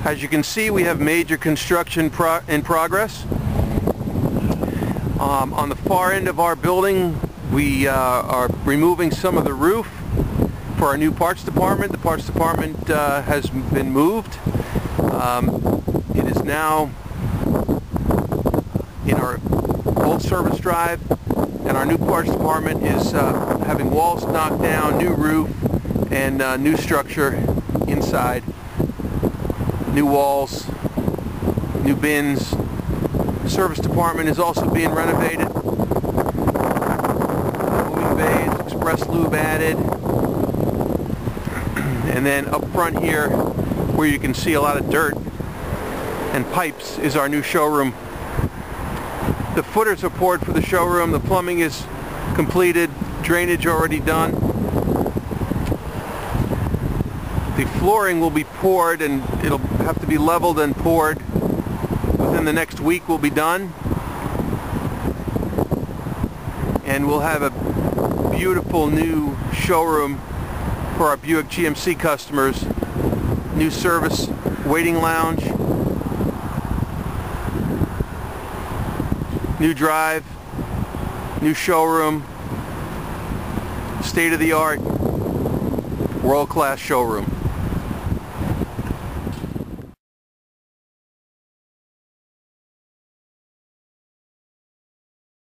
As you can see, we have major construction in progress. On the far end of our building, we are removing some of the roof for our new parts department. The parts department has been moved. It is now in our old service drive, and our new parts department is having walls knocked down, new roof, and new structure inside. New walls, new bins. The service department is also being renovated. Moving bays, express lube added. And then up front here, where you can see a lot of dirt and pipes, is our new showroom. The footers are poured for the showroom. The plumbing is completed. Drainage already done. The flooring will be poured, and it'll have to be leveled and poured. Within the next week will be done. And we'll have a beautiful new showroom for our Buick GMC customers. New service waiting lounge. New drive. New showroom. State-of-the-art, world-class showroom.